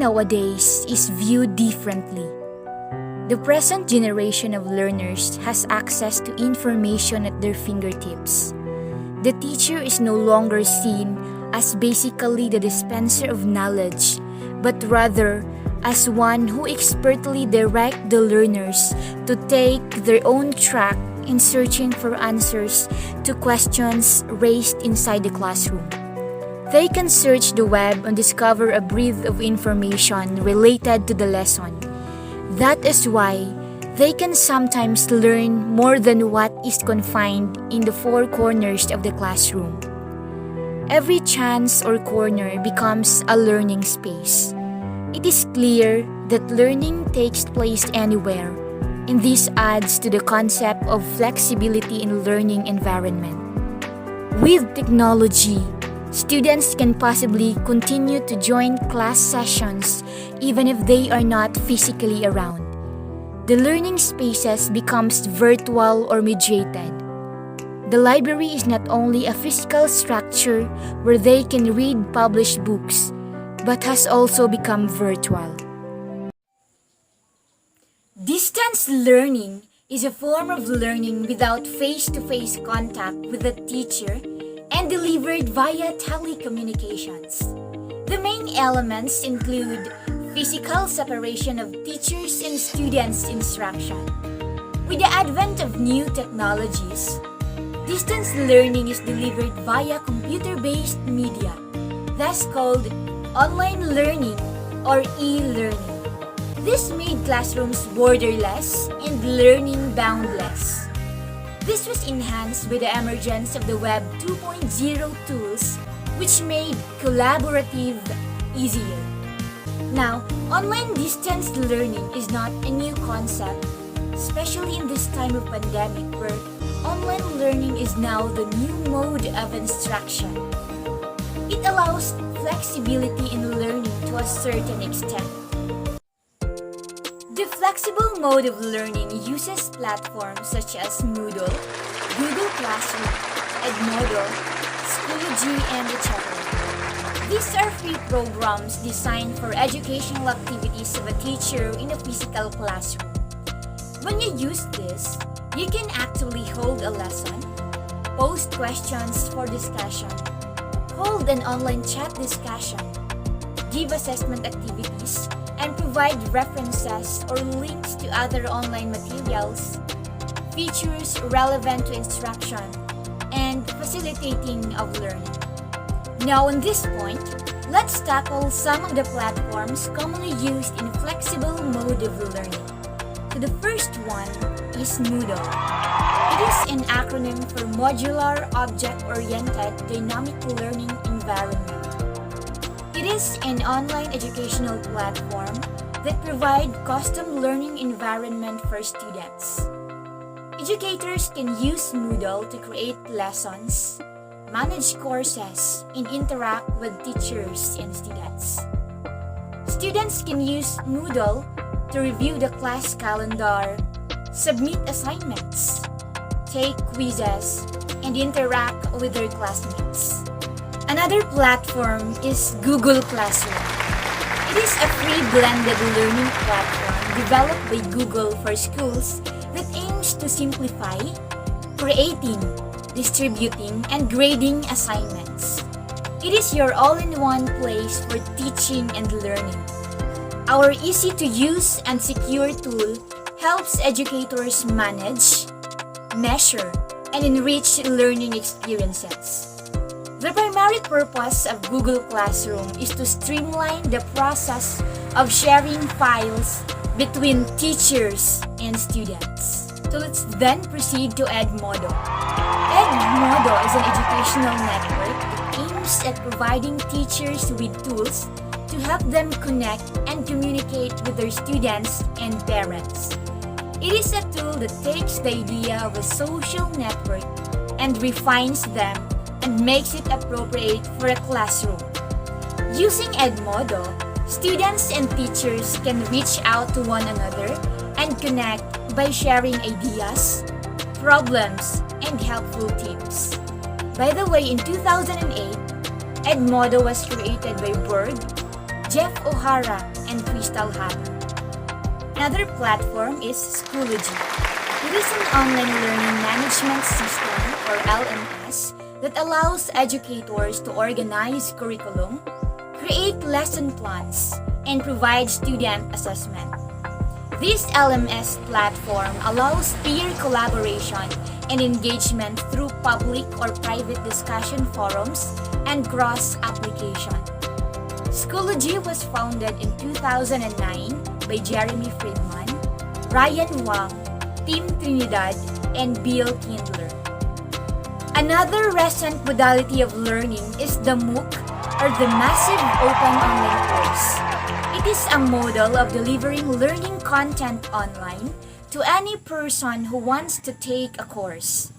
nowadays is viewed differently. The present generation of learners has access to information at their fingertips. The teacher is no longer seen as basically the dispenser of knowledge, but rather as one who expertly directs the learners to take their own track in searching for answers to questions raised inside the classroom. They can search the web and discover a breadth of information related to the lesson. That is why they can sometimes learn more than what is confined in the four corners of the classroom. Every chance or corner becomes a learning space. It is clear that learning takes place anywhere, and this adds to the concept of flexibility in learning environment. With technology, students can possibly continue to join class sessions even if they are not physically around. The learning spaces becomes virtual or mediated. The library is not only a physical structure where they can read published books, but has also become virtual. Distance learning is a form of learning without face-to-face contact with the teacher and delivered via telecommunications. The main elements include physical separation of teachers and students' instruction. With the advent of new technologies, distance learning is delivered via computer-based media, thus called online learning or e-learning. This made classrooms borderless and learning boundless. This was enhanced by the emergence of the Web 2.0 tools, which made collaborative easier. Now, online distance learning is not a new concept, especially in this time of pandemic where online learning is now the new mode of instruction. It allows flexibility in learning to a certain extent. The flexible mode of learning uses platforms such as Moodle, Google Classroom, Edmodo, Schoology, and etc. These are free programs designed for educational activities of a teacher in a physical classroom. When you use this, you can actually hold a lesson, post questions for discussion, hold an online chat discussion, give assessment activities, and provide references or links to other online materials, features relevant to instruction, and facilitating of learning. Now on this point, let's tackle some of the platforms commonly used in flexible mode of learning. So the first one is Moodle. It is an acronym for Modular Object-Oriented Dynamic Learning Environment. It is an online educational platform that provides custom learning environment for students. Educators can use Moodle to create lessons, manage courses, and interact with teachers and students. Students can use Moodle to review the class calendar, submit assignments, take quizzes, and interact with their classmates. Another platform is Google Classroom. It is a free blended learning platform developed by Google for schools that aims to simplify creating, distributing, and grading assignments. It is your all-in-one place for teaching and learning. Our easy-to-use and secure tool helps educators manage, measure, and enrich learning experiences. The primary purpose of Google Classroom is to streamline the process of sharing files between teachers and students. So let's then proceed to Edmodo. Edmodo is an educational network that aims at providing teachers with tools to help them connect and communicate with their students and parents. It is a tool that takes the idea of a social network and refines them and makes it appropriate for a classroom. Using Edmodo, students and teachers can reach out to one another and connect by sharing ideas, problems, and helpful tips. By the way, in 2008, Edmodo was created by Berg, Jeff O'Hara, and Crystal Haber. Another platform is Schoology. It is an online learning management system, or LMS, that allows educators to organize curriculum, create lesson plans, and provide student assessment. This LMS platform allows peer collaboration and engagement through public or private discussion forums and cross-application. Schoology was founded in 2009 by Jeremy Friedman, Ryan Wang, Tim Trinidad, and Bill Kindler. Another recent modality of learning is the Mooc, or the Massive Open Online Course. It is a model of delivering learning content online to any person who wants to take a course.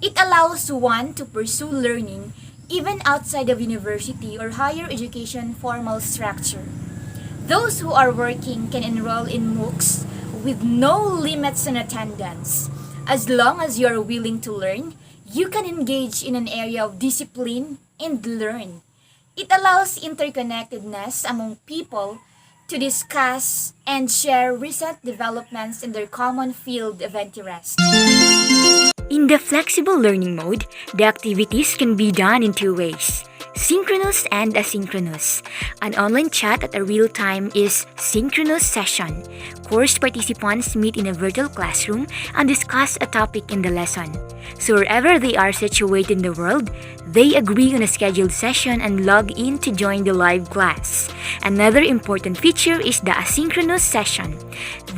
It allows one to pursue learning even outside of university or higher education formal structure. Those who are working can enroll in MOOCs with no limits on attendance. As long as you are willing to learn, you can engage in an area of discipline and learn. It allows interconnectedness among people to discuss and share recent developments in their common field of interest. In the flexible learning mode, the activities can be done in two ways: synchronous and asynchronous. An online chat at a real time is Synchronous Session. Course participants meet in a virtual classroom and discuss a topic in the lesson. So wherever they are situated in the world, they agree on a scheduled session and log in to join the live class. Another important feature is the asynchronous session.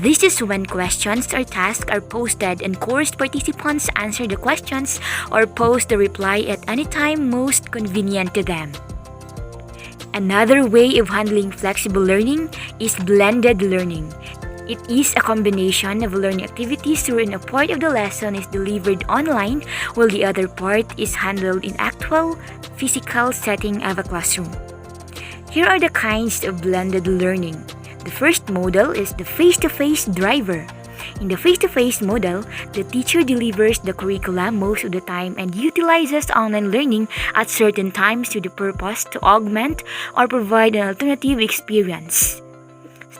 This is when questions or tasks are posted and course participants answer the questions or post the reply at any time most convenient to them. Another way of handling flexible learning is blended learning. It is a combination of learning activities wherein a part of the lesson is delivered online while the other part is handled in actual physical setting of a classroom. Here are the kinds of blended learning. The first model is the face-to-face driver. In the face-to-face model, the teacher delivers the curriculum most of the time and utilizes online learning at certain times with the purpose to augment or provide an alternative experience.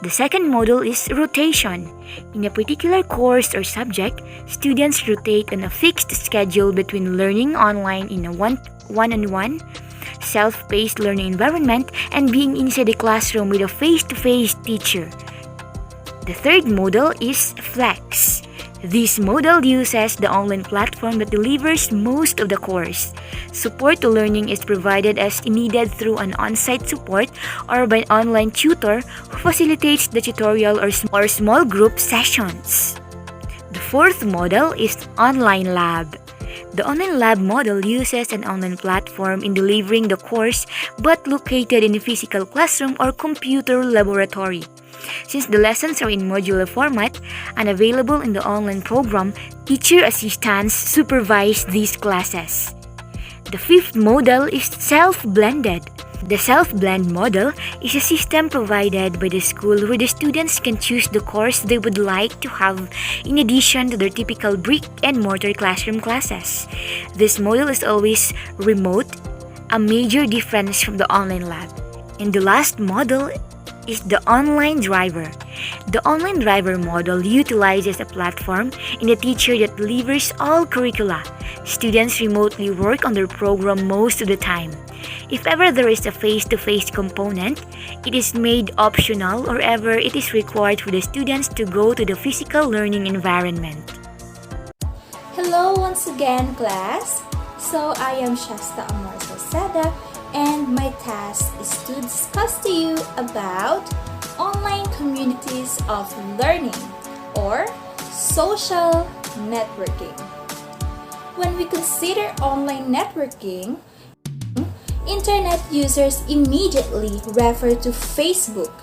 The second model is rotation. In a particular course or subject, students rotate on a fixed schedule between learning online in a one-on-one, self-paced learning environment and being inside the classroom with a face-to-face teacher. The third model is flex. This model uses the online platform that delivers most of the course. Support to learning is provided as needed through an on-site support or by an online tutor who facilitates the tutorial or small group sessions. The fourth model is online lab. The online lab model uses an online platform in delivering the course but located in a physical classroom or computer laboratory. Since the lessons are in modular format and available in the online program, teacher assistants supervise these classes. The fifth model is self-blended. The self-blend model is a system provided by the school where the students can choose the course they would like to have in addition to their typical brick-and-mortar classroom classes. This model is always remote, a major difference from the online lab. And the last model is the online driver. The online driver model utilizes a platform and a teacher that delivers all curricula. Students remotely work on their program most of the time. If ever there is a face-to-face component, it is made optional or ever it is required for the students to go to the physical learning environment. Hello once again, class. So I am SHASTA SALCEDA, and my task is to discuss to you about online communities of learning or social networking. When we consider online networking, internet users immediately refer to Facebook.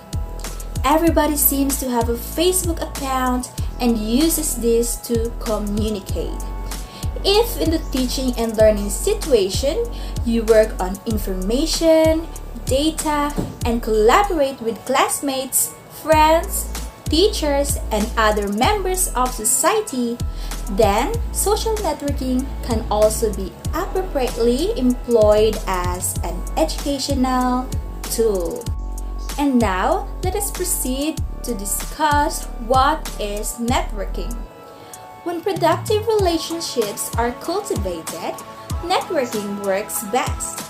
Everybody seems to have a Facebook account and uses this to communicate. If in the teaching and learning situation, you work on information, data, and collaborate with classmates, friends, teachers, and other members of society, then social networking can also be appropriately employed as an educational tool. And now, let us proceed to discuss what is networking. When productive relationships are cultivated, networking works best.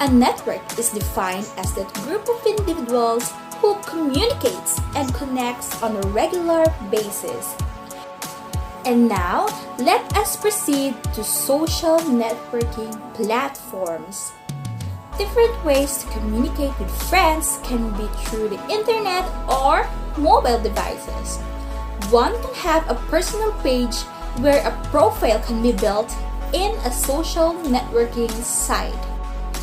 A network is defined as that group of individuals who communicates and connects on a regular basis. And now, let us proceed to social networking platforms. Different ways to communicate with friends can be through the internet or mobile devices. One can have a personal page where a profile can be built in a social networking site.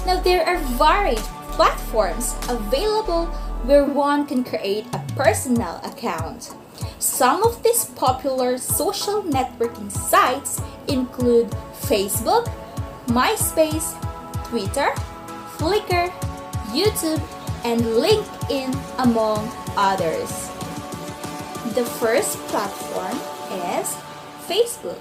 Now, there are varied platforms available where one can create a personal account. Some of these popular social networking sites include Facebook, MySpace, Twitter, Flickr, YouTube, and LinkedIn, among others. The first platform is Facebook.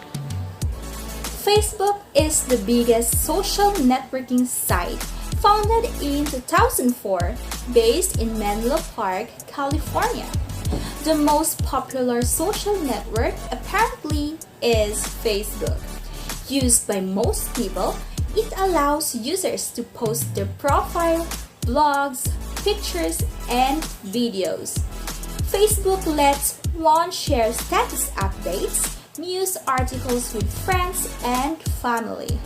Facebook is the biggest social networking site, founded in 2004, based in Menlo Park, California. The most popular social network apparently is Facebook. Used by most people, it allows users to post their profile, blogs, pictures, and videos. Facebook lets one share status updates, news articles with friends and family.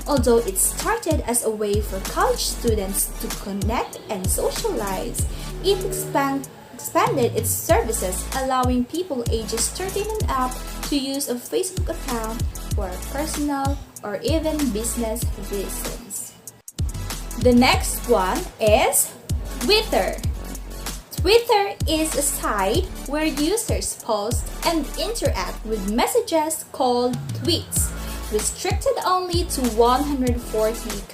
Although it started as a way for college students to connect and socialize, it expanded its services, allowing people ages 13 and up to use a Facebook account for personal or even business reasons. The next one is Twitter. Twitter is a site where users post and interact with messages called tweets, restricted only to 140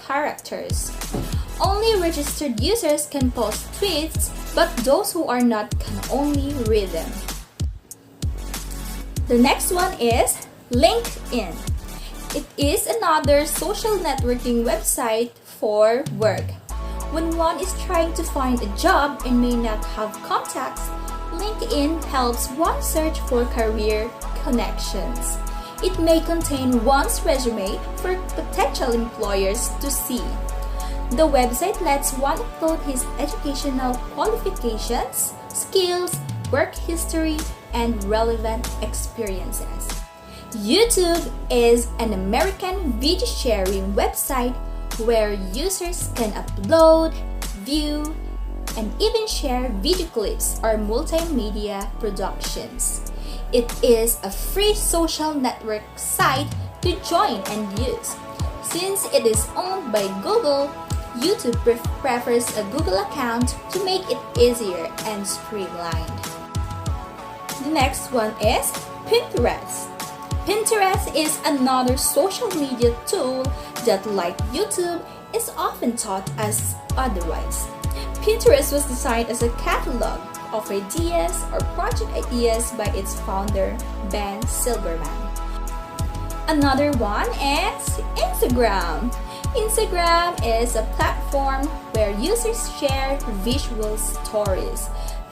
characters. Only registered users can post tweets, but those who are not can only read them. The next one is LinkedIn. It is another social networking website for work. When one is trying to find a job and may not have contacts, LinkedIn helps one search for career connections. It may contain one's resume for potential employers to see. The website lets one upload his educational qualifications, skills, work history, and relevant experiences. YouTube is an American video sharing website where users can upload, view, and even share video clips or multimedia productions. It is a free social network site to join and use. Since it is owned by Google, YouTube prefers a Google account to make it easier and streamlined. The next one is Pinterest. Pinterest is another social media tool that, like YouTube, is often taught as otherwise. Pinterest was designed as a catalog of ideas or project ideas by its founder, Ben Silberman. Another one is Instagram. Instagram is a platform where users share visual stories.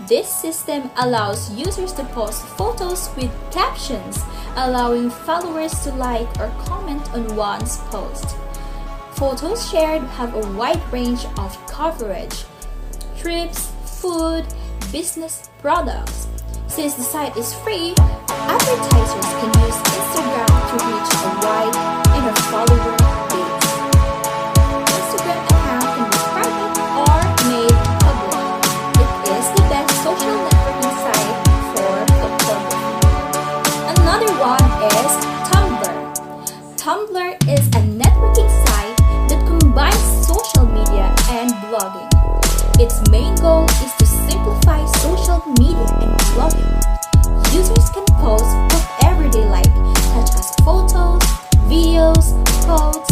This system allows users to post photos with captions, allowing followers to like or comment on one's post. Photos shared have a wide range of coverage: trips, food, business products. Since the site is free, advertisers can use Instagram to reach a wide and a follower base. Instagram account can be private or made public. It is the best social networking site for photography. Another one is Tumblr. Tumblr is a networking site that combines social media and blogging. Its main goal is to simplify social media and blogging. Users can post whatever they like, such as photos, videos, quotes,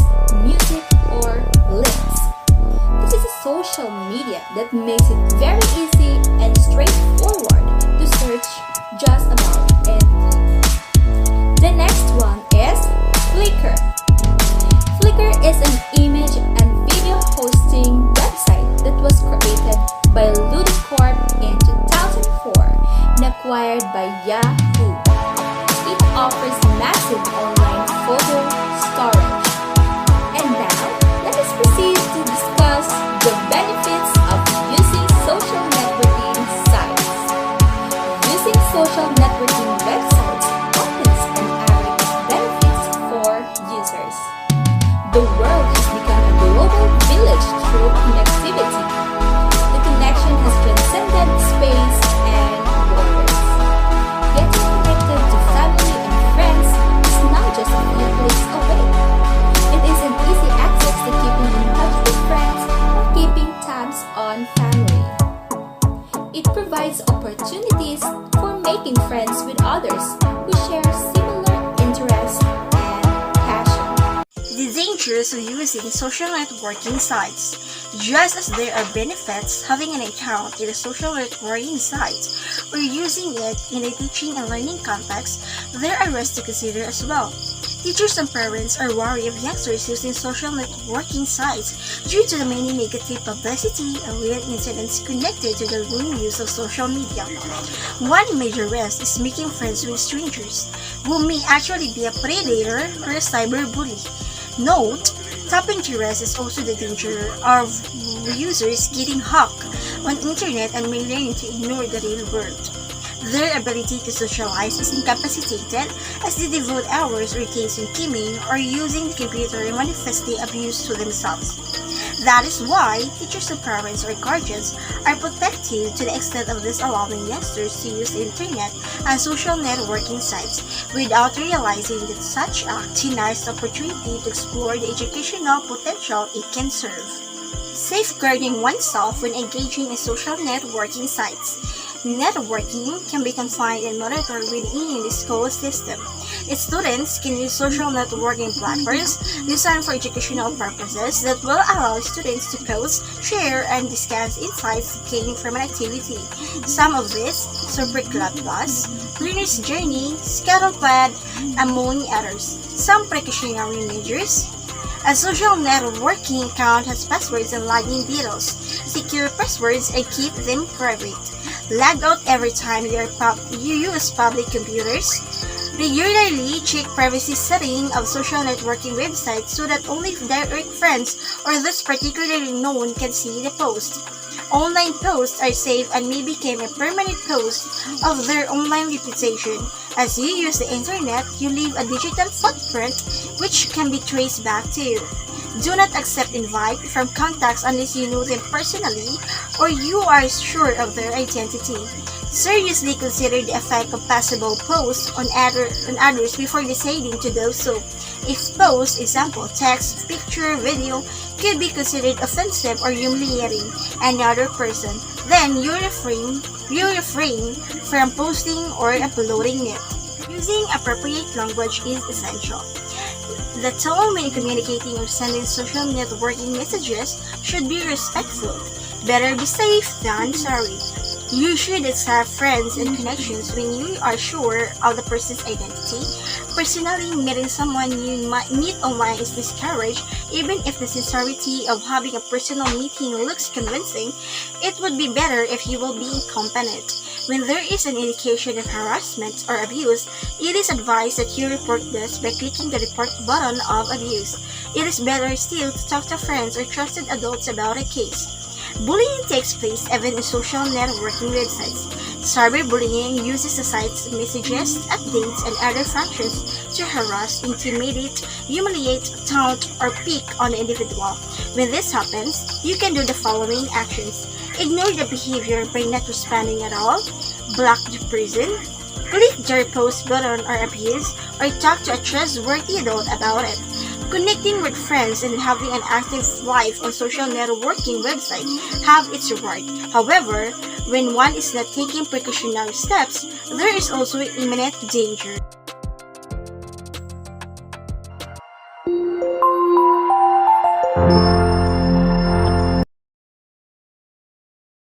acquired by Yahoo. It offers massive online photo storage. And now, let us proceed to discuss the benefits of using social networking sites. Using social networking websites opens an array of benefits for users. The world has become a global village through connectivity. The connection has transcended space and borders. Getting connected to family and friends is now just a few clicks away. It is an easy access to keeping in touch with friends or keeping tabs on family. It provides opportunities for making friends with others who share similar interests and passion. The dangers of using social networking sites. Just as there are benefits having an account in a social networking site or using it in a teaching and learning context, there are risks to consider as well. Teachers and parents are wary of youngsters using social networking sites due to the many negative publicity and real incidents connected to the wrong use of social media. One major risk is making friends with strangers, who may actually be a predator or a cyberbully. Note, tapping to rest is also the danger of users getting hooked on internet and may learn to ignore the real world. Their ability to socialize is incapacitated as they devote hours or days on gaming or using the computer and manifesting abuse to themselves. That is why teachers and parents or guardians are protective to the extent of disallowing youngsters to use the internet and social networking sites without realizing that such act denies the opportunity to explore the educational potential it can serve. Safeguarding oneself when engaging in social networking sites. Networking can be confined and monitored within the school system. Its students can use social networking platforms designed for educational purposes that will allow students to post, share, and discuss insights gained from an activity. Some of these, Super Club Plus, Learner's Journey, Scuttlebud, among others. Some precautionary measures. A social networking account has passwords and login details. Secure passwords and keep them private. Log out every time you use public computers. Regularly check privacy setting of social networking websites so that only direct friends or those particularly known can see the post. Online posts are safe and may become a permanent post of their online reputation. As you use the internet, you leave a digital footprint which can be traced back to you. Do not accept invite from contacts unless you know them personally or you are sure of their identity. Seriously consider the effect of possible posts on others before deciding to do so. If post, example, text, picture, video, could be considered offensive or humiliating another person, then you refrain from posting or uploading it. Using appropriate language is essential. The tone when communicating or sending social networking messages should be respectful. Better be safe than sorry. You should accept friends and connections when you are sure of the person's identity. Personally, meeting someone you might meet online is discouraged. Even if the sincerity of having a personal meeting looks convincing, it would be better if you will be competent. When there is an indication of harassment or abuse, it is advised that you report this by clicking the report button of abuse. It is better still to talk to friends or trusted adults about a case. Bullying takes place even in social networking websites. Cyberbullying uses the site's messages, updates, and other functions to harass, intimidate, humiliate, taunt, or pick on the individual. When this happens, you can do the following actions. Ignore the behavior by not responding at all, block the person, click the repost button or abuse, or talk to a trustworthy adult about it. Connecting with friends and having an active life on social networking websites have its reward. However, when one is not taking precautionary steps, there is also imminent danger.